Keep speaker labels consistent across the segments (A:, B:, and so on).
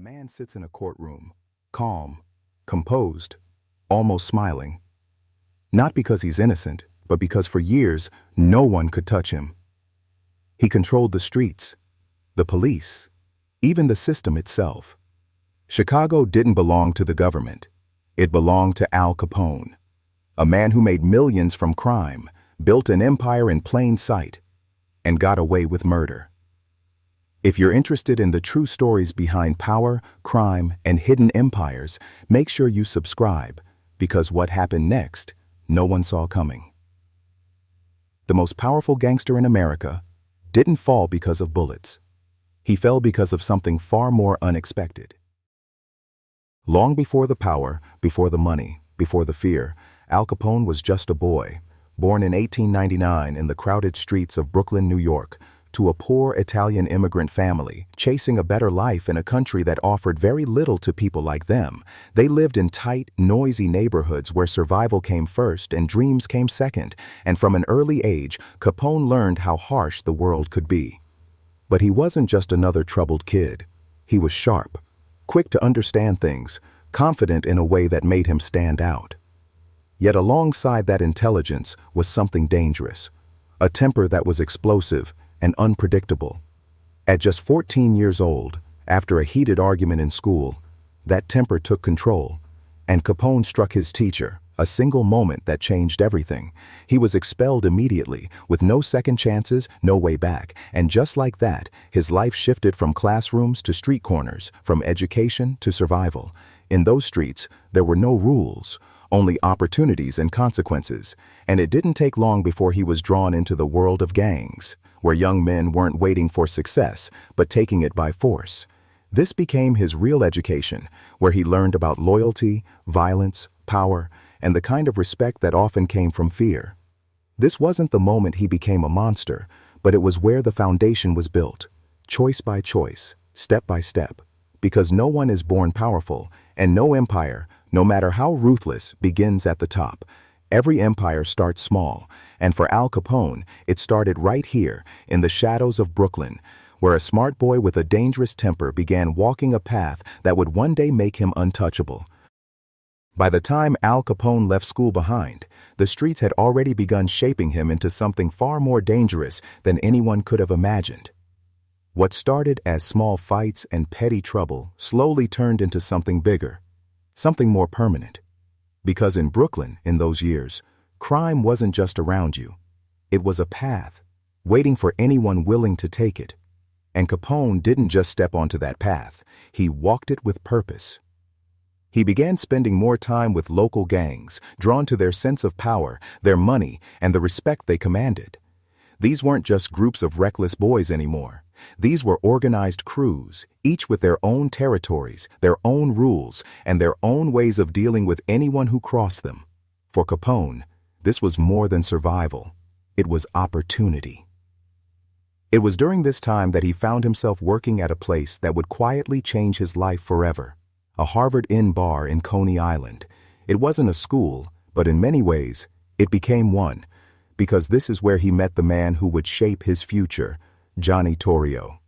A: man sits in a courtroom, calm, composed, almost smiling. Not because he's innocent, but because for years, no one could touch him. He controlled the streets, the police, even the system itself. Chicago didn't belong to the government. It belonged to Al Capone, a man who made millions from crime, built an empire in plain sight, and got away with murder. If you're interested in the true stories behind power, crime, and hidden empires, make sure you subscribe, because what happened next, no one saw coming. The most powerful gangster in America didn't fall because of bullets. He fell because of something far more unexpected. Long before the power, before the money, before the fear, Al Capone was just a boy, born in 1899 in the crowded streets of Brooklyn, New York, to a poor Italian immigrant family, chasing a better life in a country that offered very little to people like them. They lived in tight, noisy neighborhoods where survival came first and dreams came second, and from an early age, Capone learned how harsh the world could be. But he wasn't just another troubled kid. He was sharp, quick to understand things, confident in a way that made him stand out. Yet alongside that intelligence was something dangerous, a temper that was explosive and unpredictable. At just 14 years old, after a heated argument in school, that temper took control, and Capone struck his teacher, a single moment that changed everything. He was expelled immediately, with no second chances, no way back, and just like that, his life shifted from classrooms to street corners, from education to survival. In those streets, there were no rules, only opportunities and consequences, and it didn't take long before he was drawn into the world of gangs, where young men weren't waiting for success, but taking it by force. This became his real education, where he learned about loyalty, violence, power, and the kind of respect that often came from fear. This wasn't the moment he became a monster, but it was where the foundation was built, choice by choice, step by step, because no one is born powerful, and no empire, no matter how ruthless, begins at the top. Every empire starts small, and for Al Capone, it started right here, in the shadows of Brooklyn, where a smart boy with a dangerous temper began walking a path that would one day make him untouchable. By the time Al Capone left school behind, the streets had already begun shaping him into something far more dangerous than anyone could have imagined. What started as small fights and petty trouble slowly turned into something bigger, something more permanent. Because in Brooklyn, in those years, crime wasn't just around you. It was a path, waiting for anyone willing to take it. And Capone didn't just step onto that path, he walked it with purpose. He began spending more time with local gangs, drawn to their sense of power, their money, and the respect they commanded. These weren't just groups of reckless boys anymore. These were organized crews, each with their own territories, their own rules, and their own ways of dealing with anyone who crossed them. For Capone, this was more than survival. It was opportunity. It was during this time that he found himself working at a place that would quietly change his life forever, a Harvard Inn bar in Coney Island. It wasn't a school, but in many ways, it became one, because this is where he met the man who would shape his future, Johnny Torrio.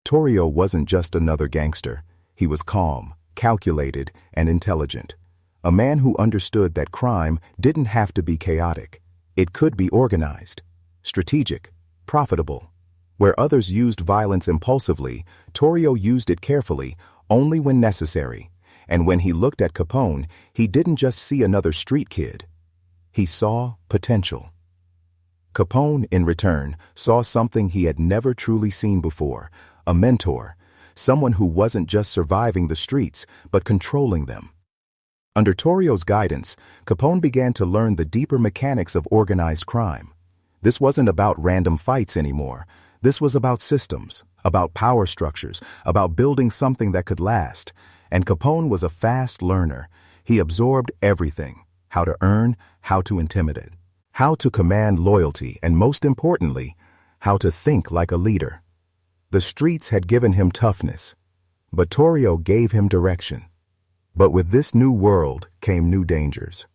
A: Torrio wasn't just another gangster. He was calm, calculated, and intelligent. A man who understood that crime didn't have to be chaotic. It could be organized, strategic, profitable. Where others used violence impulsively, Torrio used it carefully, only when necessary. And when he looked at Capone, he didn't just see another street kid. He saw potential. Capone, in return, saw something he had never truly seen before, a mentor, someone who wasn't just surviving the streets, but controlling them. Under Torrio's guidance, Capone began to learn the deeper mechanics of organized crime. This wasn't about random fights anymore. This was about systems, about power structures, about building something that could last. And Capone was a fast learner. He absorbed everything: how to earn, how to intimidate, how to command loyalty, and most importantly, how to think like a leader. The streets had given him toughness, but Torrio gave him direction. But with this new world came new dangers.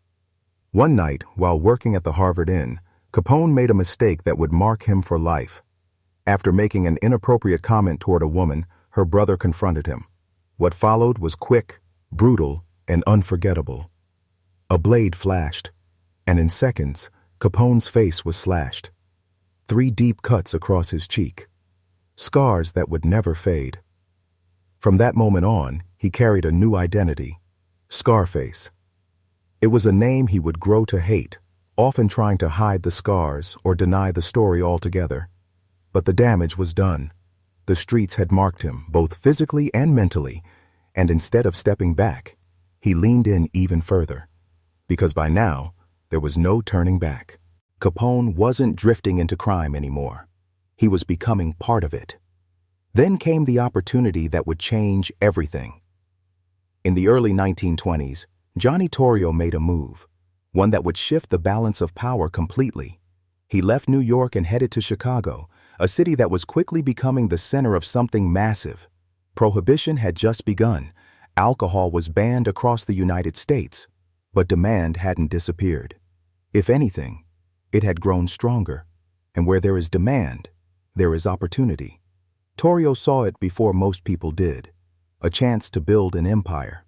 A: One night, while working at the Harvard Inn, Capone made a mistake that would mark him for life. After making an inappropriate comment toward a woman, her brother confronted him. What followed was quick, brutal, and unforgettable. A blade flashed, and in seconds, Capone's face was slashed. 3 deep cuts across his cheek. Scars that would never fade. From that moment on, he carried a new identity: Scarface. It was a name he would grow to hate, often trying to hide the scars or deny the story altogether. But the damage was done. The streets had marked him, both physically and mentally, and instead of stepping back, he leaned in even further. Because by now, there was no turning back. Capone wasn't drifting into crime anymore. He was becoming part of it. Then came the opportunity that would change everything. In the early 1920s, Johnny Torrio made a move, one that would shift the balance of power completely. He left New York and headed to Chicago, a city that was quickly becoming the center of something massive. Prohibition had just begun. Alcohol was banned across the United States, but demand hadn't disappeared. If anything, it had grown stronger. And where there is demand, there is opportunity. Torrio saw it before most people did, a chance to build an empire.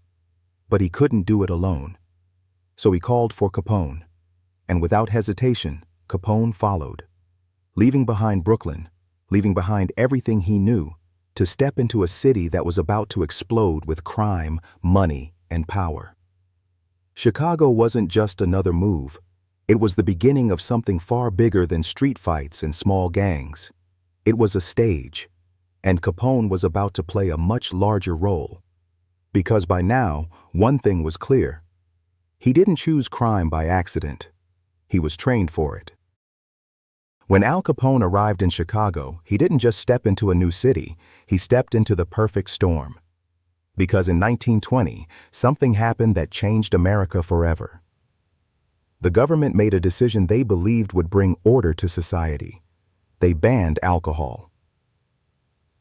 A: But he couldn't do it alone. So he called for Capone. And without hesitation, Capone followed. Leaving behind Brooklyn, leaving behind everything he knew, to step into a city that was about to explode with crime, money, and power. Chicago wasn't just another move. It was the beginning of something far bigger than street fights and small gangs. It was a stage, and Capone was about to play a much larger role. Because by now, one thing was clear. He didn't choose crime by accident. He was trained for it. When Al Capone arrived in Chicago, he didn't just step into a new city, he stepped into the perfect storm. Because in 1920, something happened that changed America forever. The government made a decision they believed would bring order to society. They banned alcohol.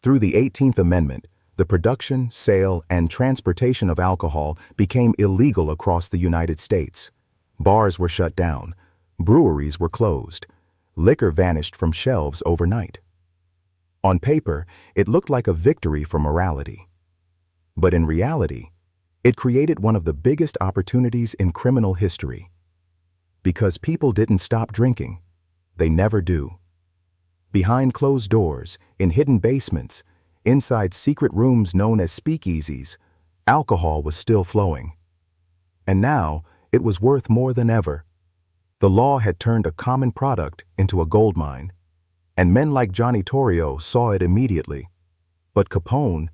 A: Through the 18th Amendment, the production, sale, and transportation of alcohol became illegal across the United States. Bars were shut down. Breweries were closed. Liquor vanished from shelves overnight. On paper, it looked like a victory for morality. But in reality, it created one of the biggest opportunities in criminal history. Because people didn't stop drinking. They never do. Behind closed doors, in hidden basements, inside secret rooms known as speakeasies, alcohol was still flowing. And now, it was worth more than ever. The law had turned a common product into a goldmine, and men like Johnny Torrio saw it immediately. But Capone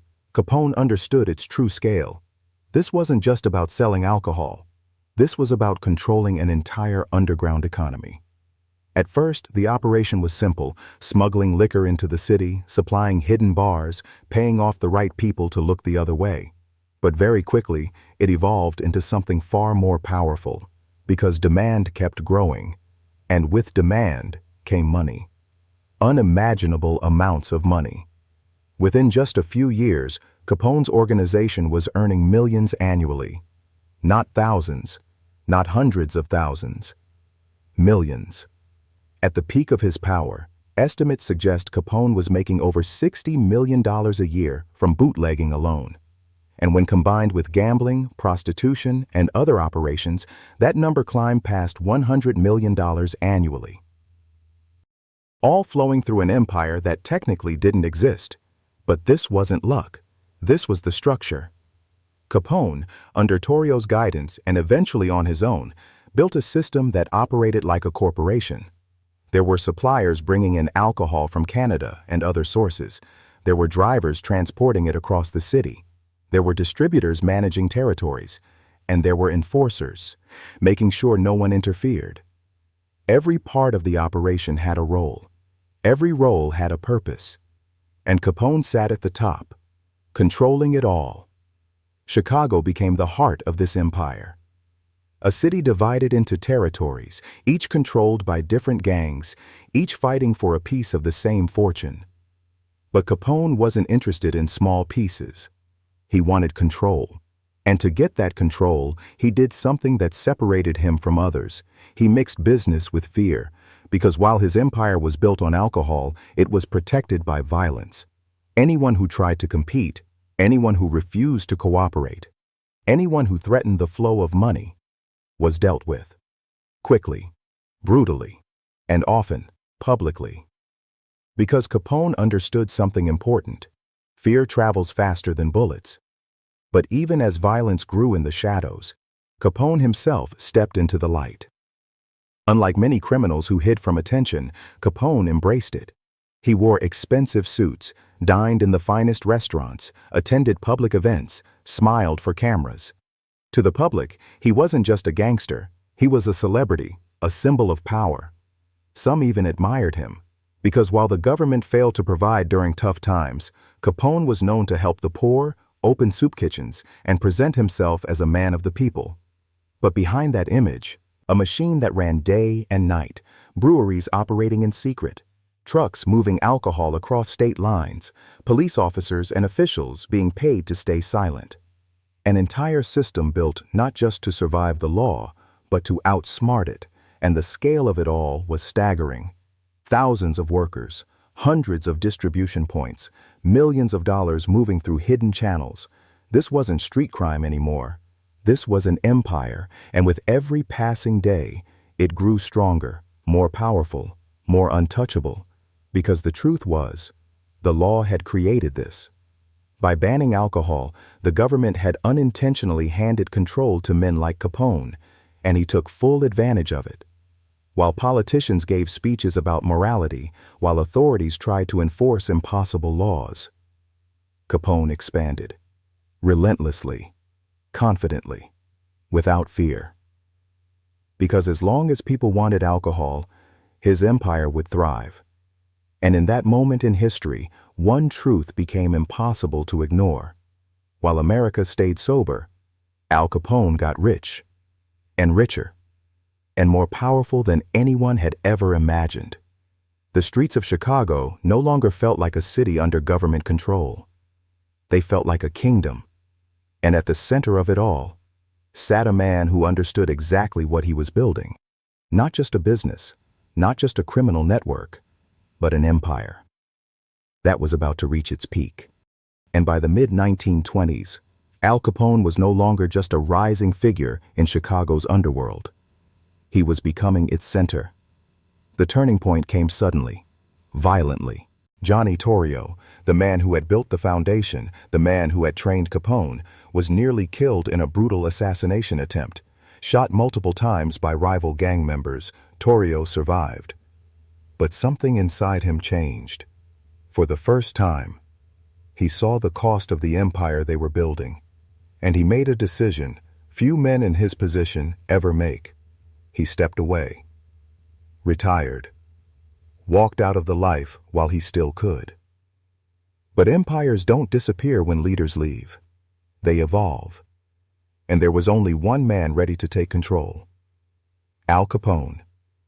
A: understood its true scale. This wasn't just about selling alcohol. This was about controlling an entire underground economy. At first, the operation was simple: smuggling liquor into the city, supplying hidden bars, paying off the right people to look the other way. But very quickly, it evolved into something far more powerful, because demand kept growing, and with demand came money. Unimaginable amounts of money. Within just a few years, Capone's organization was earning millions annually. Not thousands, not hundreds of thousands. Millions. At the peak of his power, estimates suggest Capone was making over $60 million a year from bootlegging alone. And when combined with gambling, prostitution, and other operations, that number climbed past $100 million annually. All flowing through an empire that technically didn't exist. But this wasn't luck. This was the structure. Capone, under Torrio's guidance and eventually on his own, built a system that operated like a corporation. There were suppliers bringing in alcohol from Canada and other sources. There were drivers transporting it across the city. There were distributors managing territories. And there were enforcers, making sure no one interfered. Every part of the operation had a role. Every role had a purpose. And Capone sat at the top, controlling it all. Chicago became the heart of this empire. A city divided into territories, each controlled by different gangs, each fighting for a piece of the same fortune. But Capone wasn't interested in small pieces. He wanted control. And to get that control, he did something that separated him from others. He mixed business with fear, because while his empire was built on alcohol, it was protected by violence. Anyone who tried to compete Anyone who refused to cooperate, anyone who threatened the flow of money, was dealt with. Quickly, brutally, and often publicly. Because Capone understood something important. Fear travels faster than bullets. But even as violence grew in the shadows, Capone himself stepped into the light. Unlike many criminals who hid from attention, Capone embraced it. He wore expensive suits, dined in the finest restaurants, attended public events, smiled for cameras. To the public, he wasn't just a gangster, he was a celebrity, a symbol of power. Some even admired him, because while the government failed to provide during tough times, Capone was known to help the poor, open soup kitchens, and present himself as a man of the people. But behind that image, a machine that ran day and night, breweries operating in secret, trucks moving alcohol across state lines, police officers and officials being paid to stay silent. An entire system built not just to survive the law, but to outsmart it, and the scale of it all was staggering. Thousands of workers, hundreds of distribution points, millions of dollars moving through hidden channels. This wasn't street crime anymore. This was an empire, and with every passing day, it grew stronger, more powerful, more untouchable. Because the truth was, the law had created this. By banning alcohol, the government had unintentionally handed control to men like Capone, and he took full advantage of it. While politicians gave speeches about morality, while authorities tried to enforce impossible laws, Capone expanded, relentlessly, confidently, without fear. Because as long as people wanted alcohol, his empire would thrive. And in that moment in history, one truth became impossible to ignore. While America stayed sober, Al Capone got rich, and richer, and more powerful than anyone had ever imagined. The streets of Chicago no longer felt like a city under government control. They felt like a kingdom, and at the center of it all sat a man who understood exactly what he was building. Not just a business, not just a criminal network, but an empire that was about to reach its peak. And by the mid-1920s, Al Capone was no longer just a rising figure in Chicago's underworld. He was becoming its center. The turning point came suddenly, violently. Johnny Torrio, the man who had built the foundation, the man who had trained Capone, was nearly killed in a brutal assassination attempt. Shot multiple times by rival gang members, Torrio survived. But something inside him changed. For the first time, he saw the cost of the empire they were building, and he made a decision few men in his position ever make. He stepped away, retired, walked out of the life while he still could. But empires don't disappear when leaders leave. They evolve. And there was only one man ready to take control. Al Capone,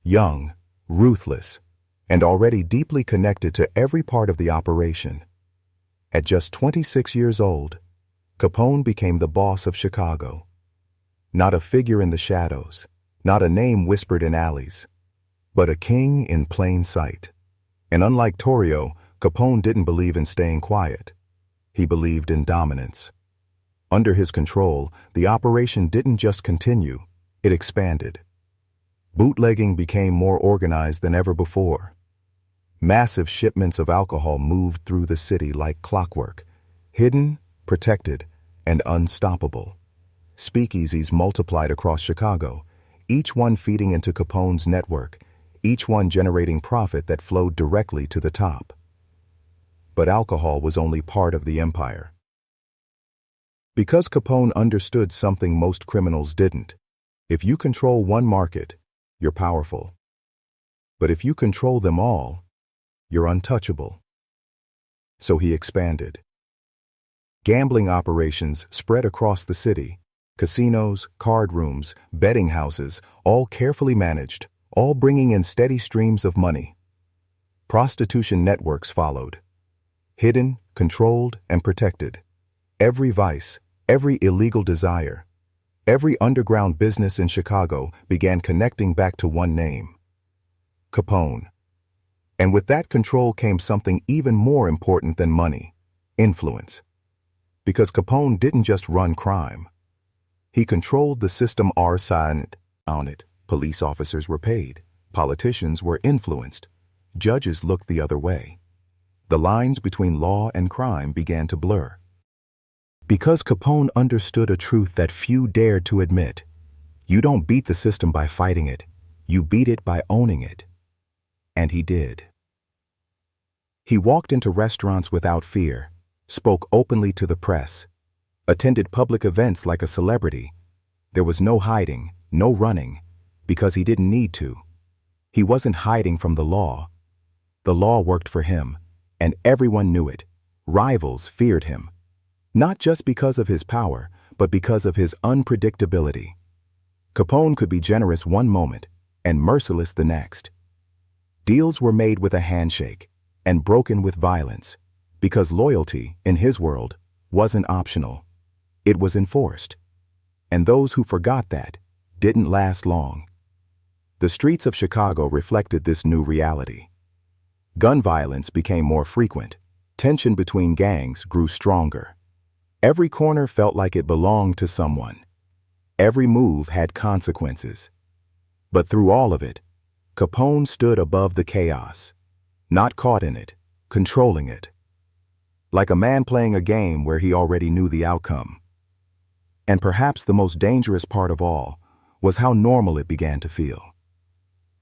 A: young, ruthless, and already deeply connected to every part of the operation. At just 26 years old, Capone became the boss of Chicago. Not a figure in the shadows, not a name whispered in alleys, but a king in plain sight. And unlike Torrio, Capone didn't believe in staying quiet. He believed in dominance. Under his control, the operation didn't just continue, it expanded. Bootlegging became more organized than ever before. Massive shipments of alcohol moved through the city like clockwork, hidden, protected, and unstoppable. Speakeasies multiplied across Chicago, each one feeding into Capone's network, each one generating profit that flowed directly to the top. But alcohol was only part of the empire. Because Capone understood something most criminals didn't. If you control one market, you're powerful. But if you control them all, you're untouchable. So he expanded. Gambling operations spread across the city. Casinos, card rooms, betting houses, all carefully managed, all bringing in steady streams of money. Prostitution networks followed. Hidden, controlled, and protected. Every vice, every illegal desire, every underground business in Chicago began connecting back to one name: Capone. And with that control came something even more important than money: influence. Because Capone didn't just run crime. He controlled the system our side on it. Police officers were paid. Politicians were influenced. Judges looked the other way. The lines between law and crime began to blur. Because Capone understood a truth that few dared to admit. You don't beat the system by fighting it. You beat it by owning it. And he did. He walked into restaurants without fear, spoke openly to the press, attended public events like a celebrity. There was no hiding, no running, because he didn't need to. He wasn't hiding from the law. The law worked for him, and everyone knew it. Rivals feared him. Not just because of his power, but because of his unpredictability. Capone could be generous one moment and merciless the next. Deals were made with a handshake and broken with violence, because loyalty, in his world, wasn't optional. It was enforced. And those who forgot that didn't last long. The streets of Chicago reflected this new reality. Gun violence became more frequent. Tension between gangs grew stronger. Every corner felt like it belonged to someone. Every move had consequences. But through all of it, Capone stood above the chaos, not caught in it, controlling it. Like a man playing a game where he already knew the outcome. And perhaps the most dangerous part of all was how normal it began to feel.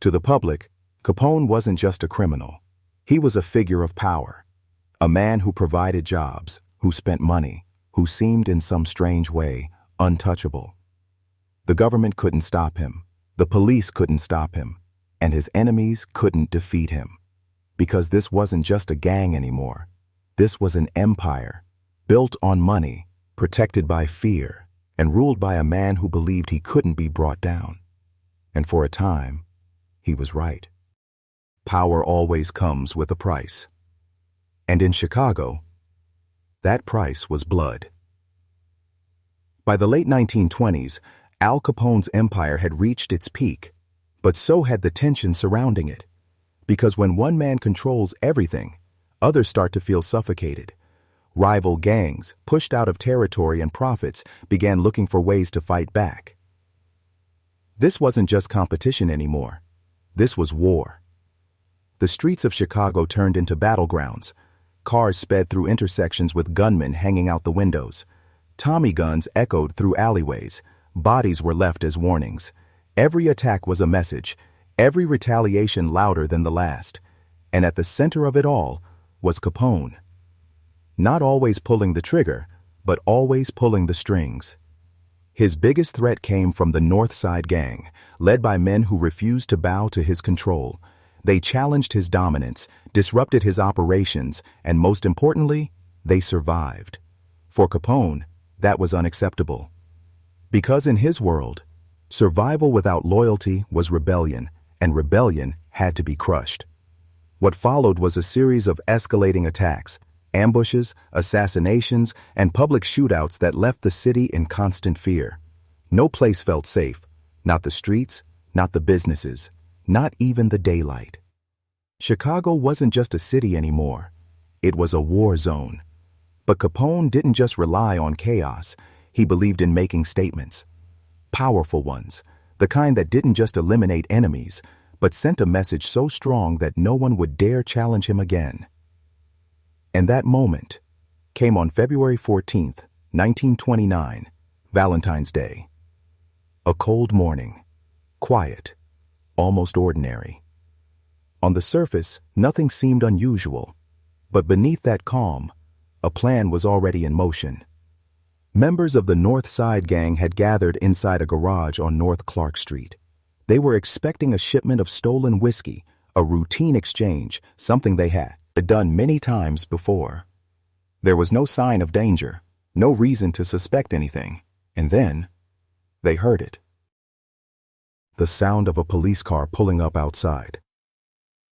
A: To the public, Capone wasn't just a criminal. He was a figure of power, a man who provided jobs, who spent money, who seemed in some strange way untouchable. The government couldn't stop him, the police couldn't stop him, and his enemies couldn't defeat him. Because this wasn't just a gang anymore. This was an empire, built on money, protected by fear, and ruled by a man who believed he couldn't be brought down. And for a time, he was right. Power always comes with a price. And in Chicago, that price was blood. By the late 1920s, Al Capone's empire had reached its peak, but so had the tension surrounding it. Because when one man controls everything, others start to feel suffocated. Rival gangs, pushed out of territory and profits, began looking for ways to fight back. This wasn't just competition anymore. This was war. The streets of Chicago turned into battlegrounds. Cars sped through intersections with gunmen hanging out the windows. Tommy guns echoed through alleyways. Bodies were left as warnings. Every attack was a message, every retaliation louder than the last. And at the center of it all was Capone. Not always pulling the trigger, but always pulling the strings. His biggest threat came from the North Side Gang, led by men who refused to bow to his control. They challenged his dominance, disrupted his operations, and most importantly, they survived. For Capone, that was unacceptable. Because in his world, survival without loyalty was rebellion, and rebellion had to be crushed. What followed was a series of escalating attacks, ambushes, assassinations, and public shootouts that left the city in constant fear. No place felt safe, not the streets, not the businesses, not even the daylight. Chicago wasn't just a city anymore. It was a war zone. But Capone didn't just rely on chaos. He believed in making statements. Powerful ones, the kind that didn't just eliminate enemies, but sent a message so strong that no one would dare challenge him again. And that moment came on February 14th, 1929, Valentine's Day. A cold morning, quiet, almost ordinary. On the surface, nothing seemed unusual, but beneath that calm, a plan was already in motion. Members of the North Side Gang had gathered inside a garage on North Clark Street. They were expecting a shipment of stolen whiskey, a routine exchange, something they had done many times before. There was no sign of danger, no reason to suspect anything, and then they heard it. The sound of a police car pulling up outside.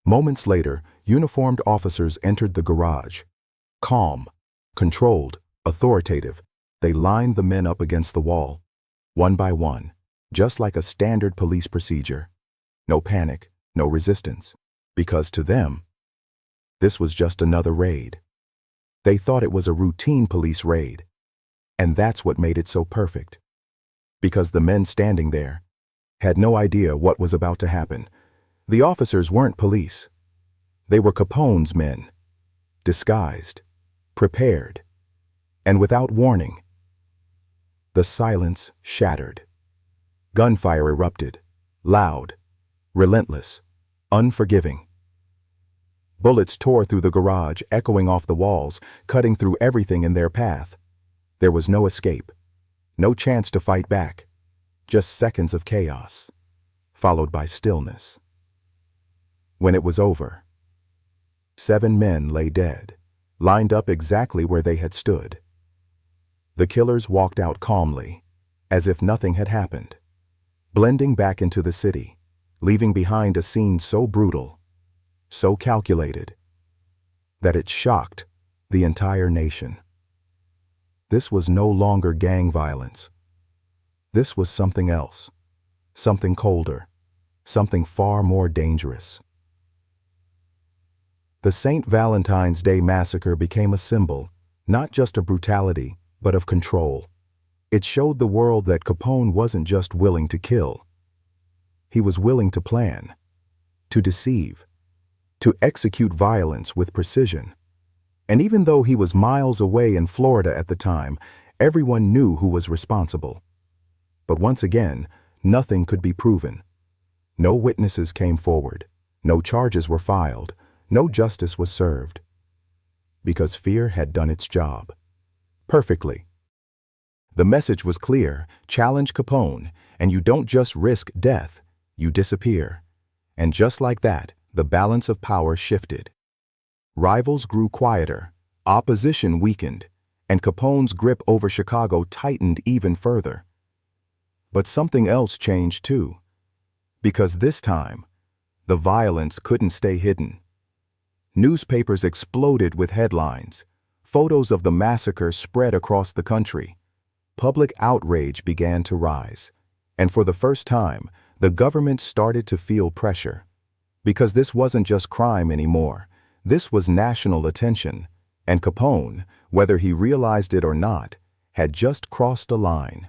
A: Moments later, uniformed officers entered the garage. Calm, controlled, authoritative, they lined the men up against the wall, one by one, just like a standard police procedure. No panic, no resistance, because to them, this was just another raid. They thought it was a routine police raid, And that's what made it so perfect. Because the men standing there had no idea what was about to happen. The officers weren't police. They were Capone's men, disguised, prepared, and without warning. The silence shattered. Gunfire erupted, loud, relentless, unforgiving. Bullets tore through the garage, echoing off the walls, cutting through everything in their path. There was no escape, no chance to fight back, just seconds of chaos, followed by stillness. When it was over, 7 men lay dead, lined up exactly where they had stood. The killers walked out calmly, as if nothing had happened, blending back into the city, leaving behind a scene so brutal, so calculated, that it shocked the entire nation. This was no longer gang violence. This was something else, something colder, something far more dangerous. The St. Valentine's Day Massacre became a symbol, not just of brutality, but of control. It showed the world that Capone wasn't just willing to kill. He was willing to plan, to deceive, to execute violence with precision. And even though he was miles away in Florida at the time, everyone knew who was responsible. But once again, nothing could be proven. No witnesses came forward, no charges were filed, no justice was served. Because fear had done its job. Perfectly. The message was clear: challenge Capone, and you don't just risk death, you disappear. And just like that, the balance of power shifted. Rivals grew quieter, opposition weakened, and Capone's grip over Chicago tightened even further. But something else changed too. Because this time, the violence couldn't stay hidden. Newspapers exploded with headlines. Photos of the massacre spread across the country. Public outrage began to rise. And for the first time, the government started to feel pressure. Because this wasn't just crime anymore. This was national attention. And Capone, whether he realized it or not, had just crossed a line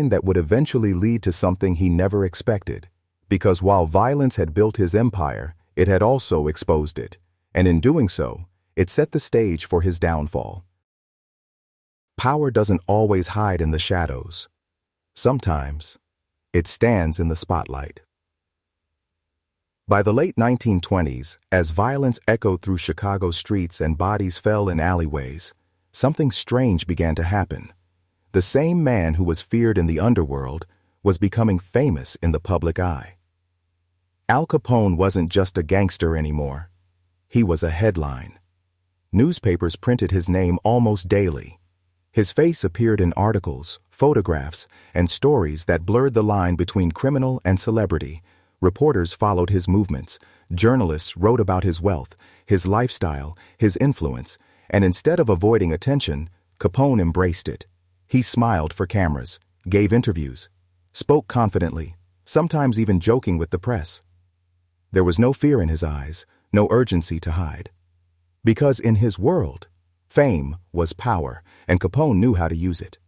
A: that would eventually lead to something he never expected. Because while violence had built his empire, it had also exposed it. And in doing so, it set the stage for his downfall. Power doesn't always hide in the shadows. Sometimes, it stands in the spotlight. By the late 1920s, as violence echoed through Chicago streets and bodies fell in alleyways, something strange began to happen. The same man who was feared in the underworld was becoming famous in the public eye. Al Capone wasn't just a gangster anymore. He was a headline. Newspapers printed his name almost daily. His face appeared in articles, photographs, and stories that blurred the line between criminal and celebrity. Reporters followed his movements. Journalists wrote about his wealth, his lifestyle, his influence, and instead of avoiding attention, Capone embraced it. He smiled for cameras, gave interviews, spoke confidently, sometimes even joking with the press. There was no fear in his eyes, no urgency to hide. Because in his world, fame was power, and Capone knew how to use it.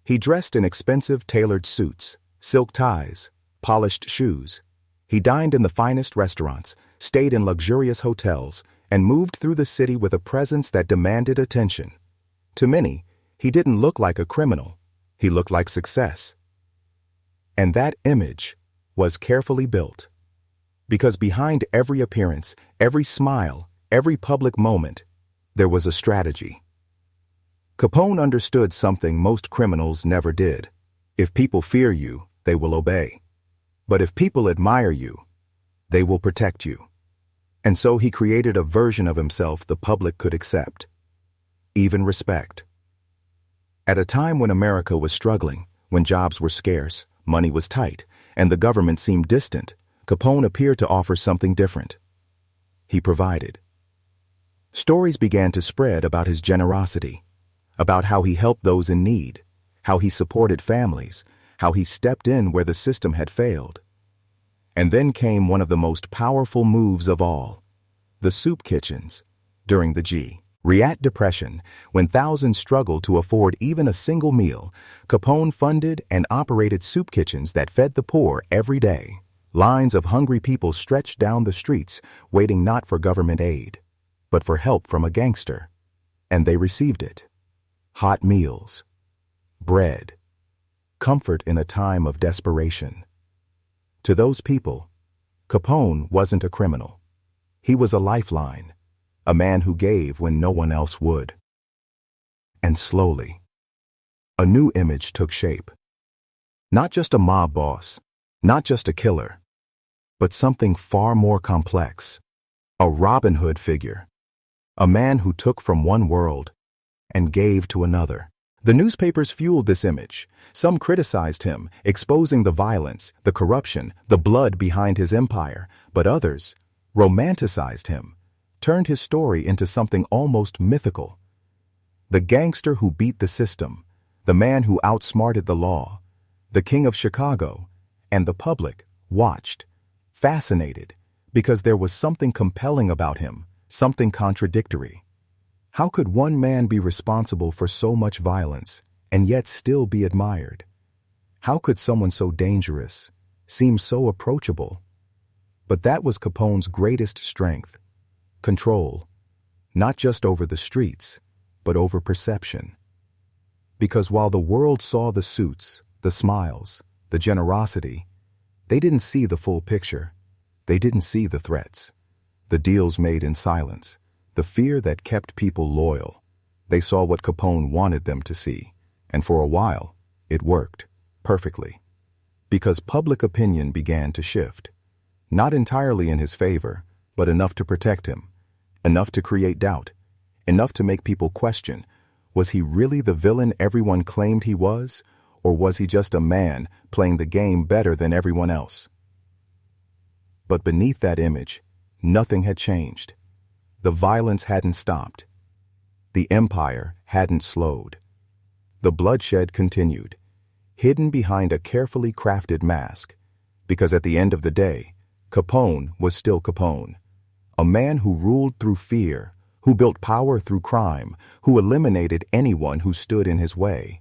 A: He dressed in expensive tailored suits, silk ties, polished shoes. He dined in the finest restaurants, stayed in luxurious hotels, and moved through the city with a presence that demanded attention. To many, he didn't look like a criminal. He looked like success. And that image was carefully built. Because behind every appearance, every smile, every public moment, there was a strategy. Capone understood something most criminals never did. If people fear you, they will obey. But if people admire you, they will protect you. And so he created a version of himself the public could accept, even respect. At a time when America was struggling, when jobs were scarce, money was tight, and the government seemed distant, Capone appeared to offer something different. He provided. Stories began to spread about his generosity, about how he helped those in need, how he supported families, how he stepped in where the system had failed. And then came one of the most powerful moves of all, the soup kitchens during the G. React depression, when thousands struggled to afford even a single meal, Capone funded and operated soup kitchens that fed the poor every day. Lines of hungry people stretched down the streets, waiting not for government aid, but for help from a gangster. And they received it. Hot meals, bread, comfort in a time of desperation. To those people, Capone wasn't a criminal. He was a lifeline, a man who gave when no one else would. And slowly, a new image took shape. Not just a mob boss, not just a killer, but something far more complex. A Robin Hood figure, a man who took from one world and gave to another. The newspapers fueled this image. Some criticized him, exposing the violence, the corruption, the blood behind his empire, but others romanticized him, turned his story into something almost mythical. The gangster who beat the system, the man who outsmarted the law, the king of Chicago, and the public watched, fascinated, because there was something compelling about him, something contradictory. How could one man be responsible for so much violence and yet still be admired? How could someone so dangerous seem so approachable? But that was Capone's greatest strength. Control, not just over the streets, but over perception. Because while the world saw the suits, the smiles, the generosity, they didn't see the full picture. They didn't see the threats, the deals made in silence, the fear that kept people loyal. They saw what Capone wanted them to see, and for a while, it worked perfectly. Because public opinion began to shift, not entirely in his favor, but enough to protect him. Enough to create doubt, enough to make people question, was he really the villain everyone claimed he was, or was he just a man playing the game better than everyone else? But beneath that image, nothing had changed. The violence hadn't stopped. The empire hadn't slowed. The bloodshed continued, hidden behind a carefully crafted mask, because at the end of the day, Capone was still Capone. A man who ruled through fear, who built power through crime, who eliminated anyone who stood in his way.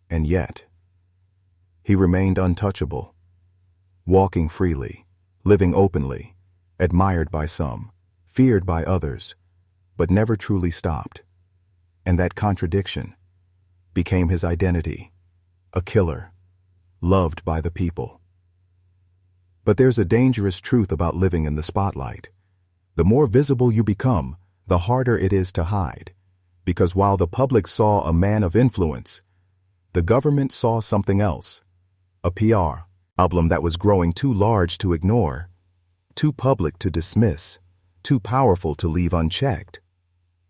A: And yet, he remained untouchable, walking freely, living openly, admired by some, feared by others, but never truly stopped. And that contradiction became his identity, a killer, loved by the people. But there's a dangerous truth about living in the spotlight. The more visible you become, the harder it is to hide. Because while the public saw a man of influence, the government saw something else. A PR problem that was growing too large to ignore, too public to dismiss, too powerful to leave unchecked.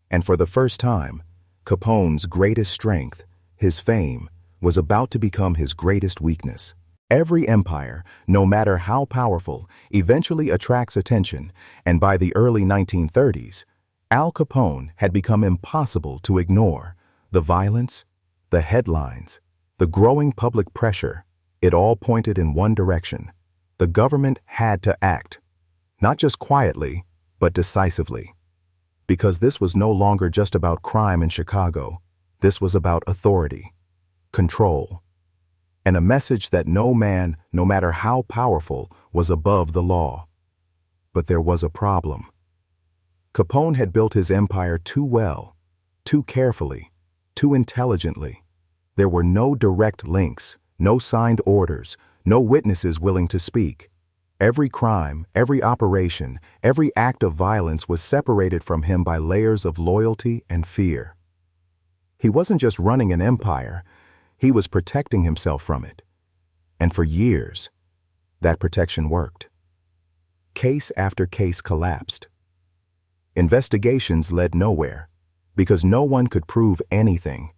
A: And for the first time, Capone's greatest strength, his fame, was about to become his greatest weakness. Every empire, no matter how powerful, eventually attracts attention, and by the early 1930s, Al Capone had become impossible to ignore. The violence, the headlines, the growing public pressure, it all pointed in one direction. The government had to act, not just quietly, but decisively. Because this was no longer just about crime in Chicago. This was about authority, control, and a message that no man, no matter how powerful, was above the law. But there was a problem. Capone had built his empire too well, too carefully, too intelligently. There were no direct links, no signed orders, no witnesses willing to speak. Every crime, every operation, every act of violence was separated from him by layers of loyalty and fear. He wasn't just running an empire, he was protecting himself from it. And for years, that protection worked. Case after case collapsed. Investigations led nowhere, because no one could prove anything.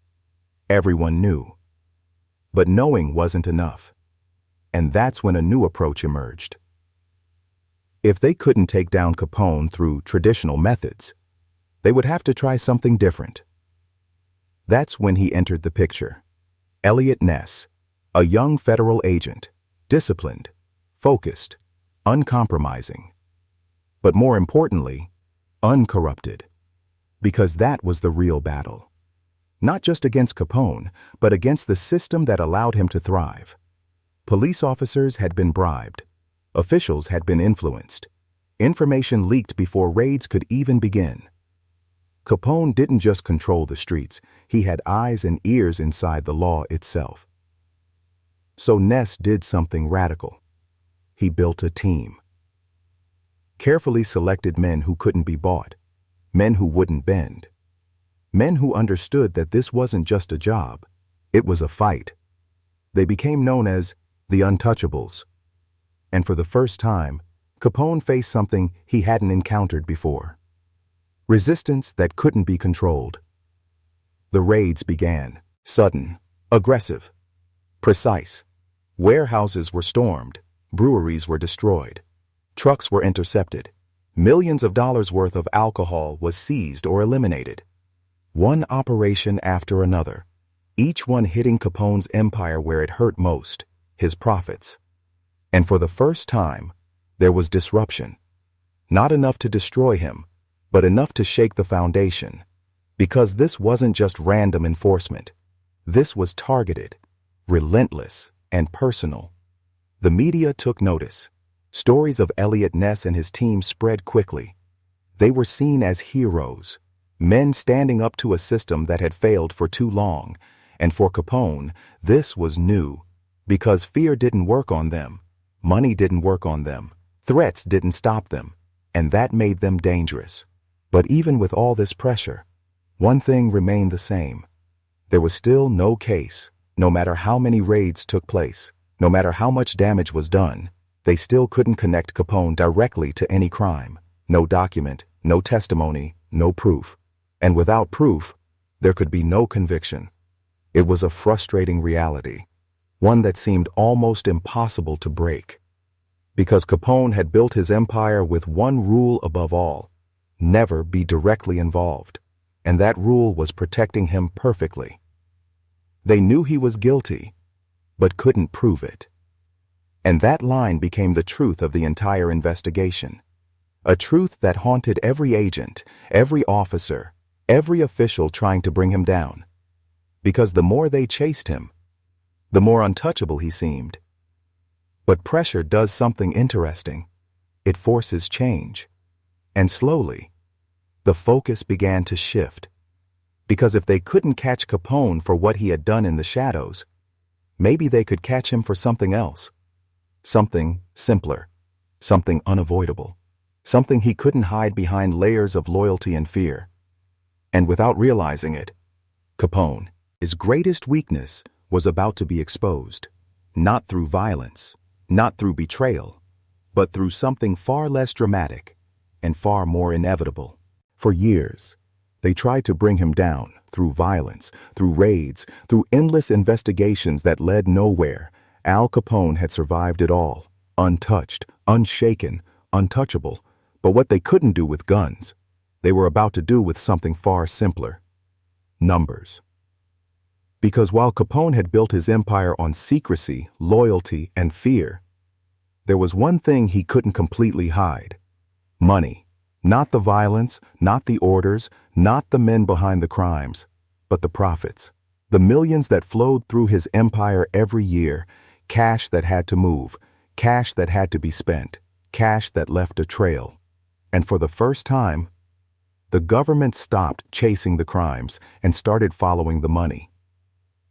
A: Everyone knew. But knowing wasn't enough. And that's when a new approach emerged. If they couldn't take down Capone through traditional methods, they would have to try something different. That's when he entered the picture. Elliot Ness, a young federal agent, disciplined, focused, uncompromising, but more importantly, uncorrupted. Because that was the real battle. Not just against Capone, but against the system that allowed him to thrive. Police officers had been bribed. Officials had been influenced. Information leaked before raids could even begin. Capone didn't just control the streets, he had eyes and ears inside the law itself. So Ness did something radical. He built a team. Carefully selected men who couldn't be bought, men who wouldn't bend, men who understood that this wasn't just a job, it was a fight. They became known as the Untouchables. And for the first time, Capone faced something he hadn't encountered before. Resistance that couldn't be controlled. The raids began, sudden, aggressive, precise. Warehouses were stormed, breweries were destroyed, trucks were intercepted, millions of dollars worth of alcohol was seized or eliminated. One operation after another, each one hitting Capone's empire where it hurt most, his profits. And for the first time, there was disruption. Not enough to destroy him, but enough to shake the foundation. Because this wasn't just random enforcement. This was targeted, relentless, and personal. The media took notice. Stories of Elliot Ness and his team spread quickly. They were seen as heroes, men standing up to a system that had failed for too long. And for Capone, this was new, because fear didn't work on them, money didn't work on them, threats didn't stop them, and that made them dangerous. But even with all this pressure, one thing remained the same. There was still no case, no matter how many raids took place, no matter how much damage was done, they still couldn't connect Capone directly to any crime. No document, no testimony, no proof. And without proof, there could be no conviction. It was a frustrating reality, one that seemed almost impossible to break. Because Capone had built his empire with one rule above all: never be directly involved, and that rule was protecting him perfectly. They knew he was guilty, but couldn't prove it. And that line became the truth of the entire investigation, a truth that haunted every agent, every officer, every official trying to bring him down. Because the more they chased him, the more untouchable he seemed. But pressure does something interesting. It forces change. And slowly, the focus began to shift. Because if they couldn't catch Capone for what he had done in the shadows, maybe they could catch him for something else. Something simpler, something unavoidable, something he couldn't hide behind layers of loyalty and fear. And without realizing it, Capone, his greatest weakness, was about to be exposed. Not through violence, not through betrayal, but through something far less dramatic and far more inevitable. For years, they tried to bring him down through violence, through raids, through endless investigations that led nowhere. Al Capone had survived it all, untouched, unshaken, untouchable. But what they couldn't do with guns, they were about to do with something far simpler: numbers. Because while Capone had built his empire on secrecy, loyalty, and fear, there was one thing he couldn't completely hide: money. Not the violence, not the orders, not the men behind the crimes, but the profits. The millions that flowed through his empire every year, cash that had to move, cash that had to be spent, cash that left a trail. And for the first time, the government stopped chasing the crimes and started following the money.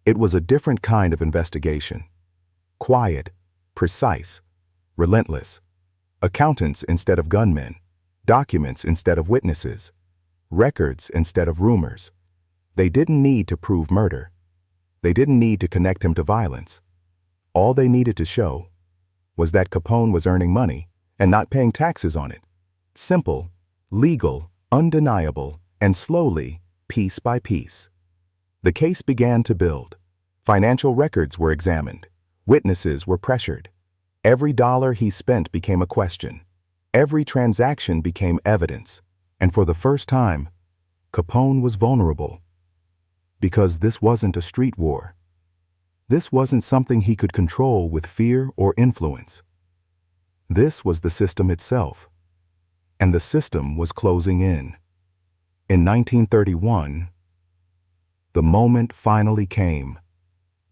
A: It was a different kind of investigation. Quiet, precise, relentless. Accountants instead of gunmen. Documents instead of witnesses. Records instead of rumors. They didn't need to prove murder. They didn't need to connect him to violence. All they needed to show was that Capone was earning money and not paying taxes on it. Simple, legal, undeniable, and slowly, piece by piece. The case began to build. Financial records were examined. Witnesses were pressured. Every dollar he spent became a question. Every transaction became evidence. And for the first time, Capone was vulnerable. Because this wasn't a street war. This wasn't something he could control with fear or influence. This was the system itself. And the system was closing in. In 1931, the moment finally came.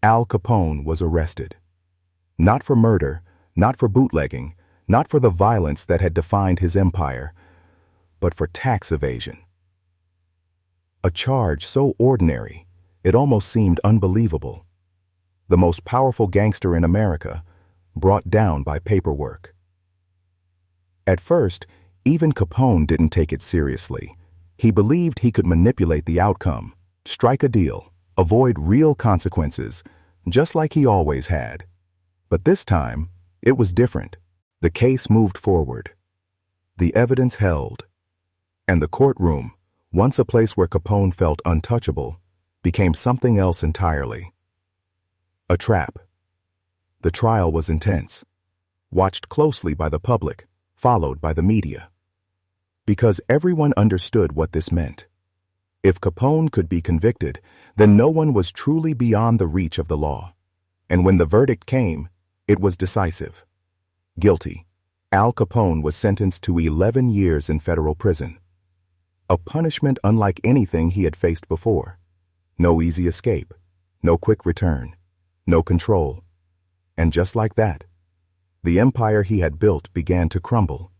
A: Al Capone was arrested. Not for murder, not for bootlegging, not for the violence that had defined his empire, but for tax evasion. A charge so ordinary, it almost seemed unbelievable. The most powerful gangster in America, brought down by paperwork. At first, even Capone didn't take it seriously. He believed he could manipulate the outcome, strike a deal, avoid real consequences, just like he always had. But this time, it was different. The case moved forward. The evidence held. And the courtroom, once a place where Capone felt untouchable, became something else entirely. A trap. The trial was intense, watched closely by the public, followed by the media. Because everyone understood what this meant. If Capone could be convicted, then no one was truly beyond the reach of the law. And when the verdict came, it was decisive. Guilty. Al Capone was sentenced to 11 years in federal prison. A punishment unlike anything he had faced before. No easy escape, no quick return, no control. And just like that, the empire he had built began to crumble,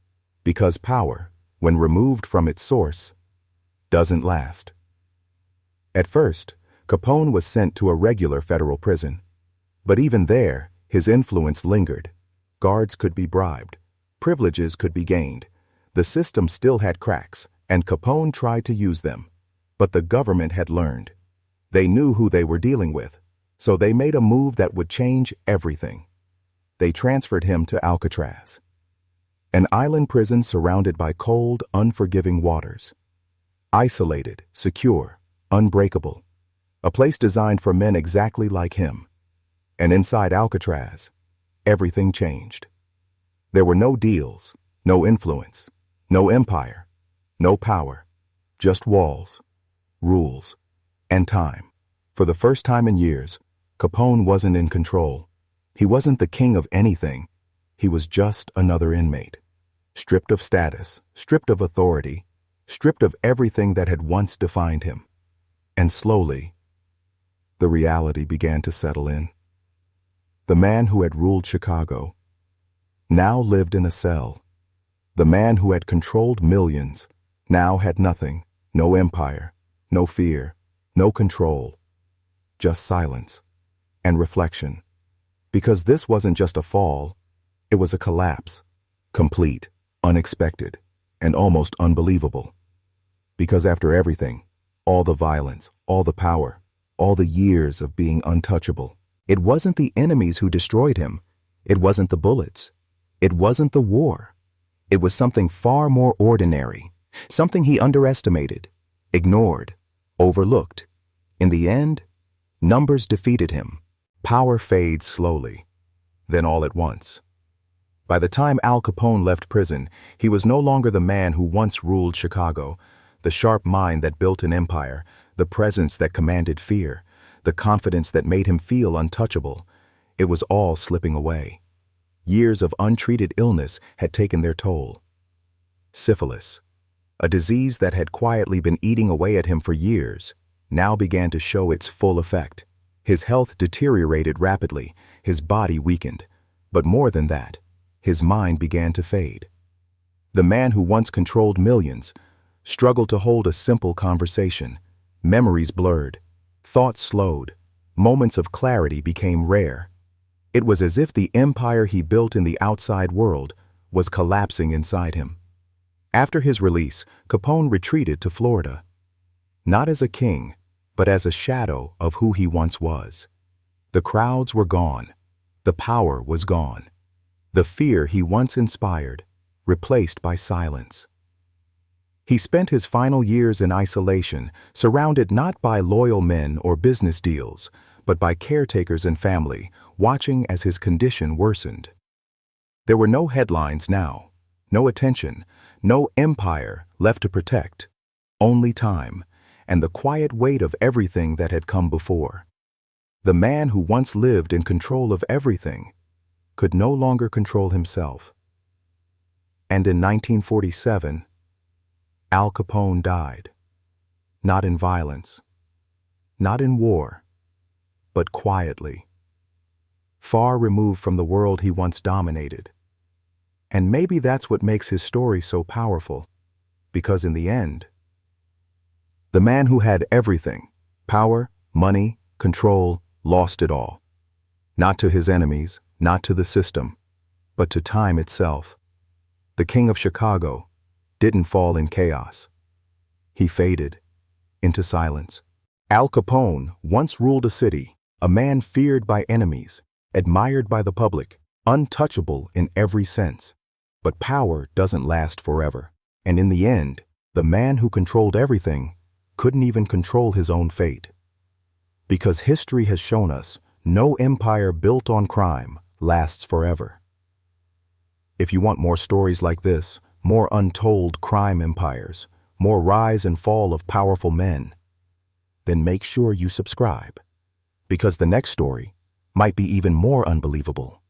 A: because power, when removed from its source, doesn't last. At first, Capone was sent to a regular federal prison. But even there, his influence lingered. Guards could be bribed. Privileges could be gained. The system still had cracks, and Capone tried to use them. But the government had learned. They knew who they were dealing with, so they made a move that would change everything. They transferred him to Alcatraz, an island prison surrounded by cold, unforgiving waters. Isolated, secure, unbreakable. A place designed for men exactly like him. And inside Alcatraz, everything changed. There were no deals, no influence, no empire, no power, just walls, rules, and time. For the first time in years, Capone wasn't in control. He wasn't the king of anything. He was just another inmate. Stripped of status, stripped of authority, stripped of everything that had once defined him. And slowly, the reality began to settle in. The man who had ruled Chicago now lived in a cell. The man who had controlled millions now had nothing, no empire, no fear, no control, just silence and reflection. Because this wasn't just a fall, it was a collapse, complete, unexpected, and almost unbelievable. Because after everything, all the violence, all the power, all the years of being untouchable, it wasn't the enemies who destroyed him. It wasn't the bullets. It wasn't the war. It was something far more ordinary, something he underestimated, ignored, overlooked. In the end, numbers defeated him. Power fades slowly, then all at once. By the time Al Capone left prison, he was no longer the man who once ruled Chicago, the sharp mind that built an empire, the presence that commanded fear, the confidence that made him feel untouchable. It was all slipping away. Years of untreated illness had taken their toll. Syphilis, a disease that had quietly been eating away at him for years, now began to show its full effect. His health deteriorated rapidly, his body weakened. But more than that, his mind began to fade. The man who once controlled millions struggled to hold a simple conversation. Memories blurred, thoughts slowed, moments of clarity became rare. It was as if the empire he built in the outside world was collapsing inside him. After his release, Capone retreated to Florida. Not as a king, but as a shadow of who he once was. The crowds were gone. The power was gone. The fear he once inspired, replaced by silence. He spent his final years in isolation, surrounded not by loyal men or business deals, but by caretakers and family, watching as his condition worsened. There were no headlines now, no attention, no empire left to protect, only time, and the quiet weight of everything that had come before. The man who once lived in control of everything could no longer control himself. And in 1947, Al Capone died. not in violence, not in war, but quietly, far removed from the world he once dominated. And maybe that's what makes his story so powerful, because in the end, the man who had everything, power, money, control, lost it all. Not to his enemies, not to the system, but to time itself. The king of Chicago didn't fall in chaos. He faded into silence. Al Capone once ruled a city, a man feared by enemies, admired by the public, untouchable in every sense. But power doesn't last forever. And in the end, the man who controlled everything couldn't even control his own fate. Because history has shown us, no empire built on crime lasts forever. If you want more stories like this, more untold crime empires, more rise and fall of powerful men, then make sure you subscribe. Because the next story might be even more unbelievable.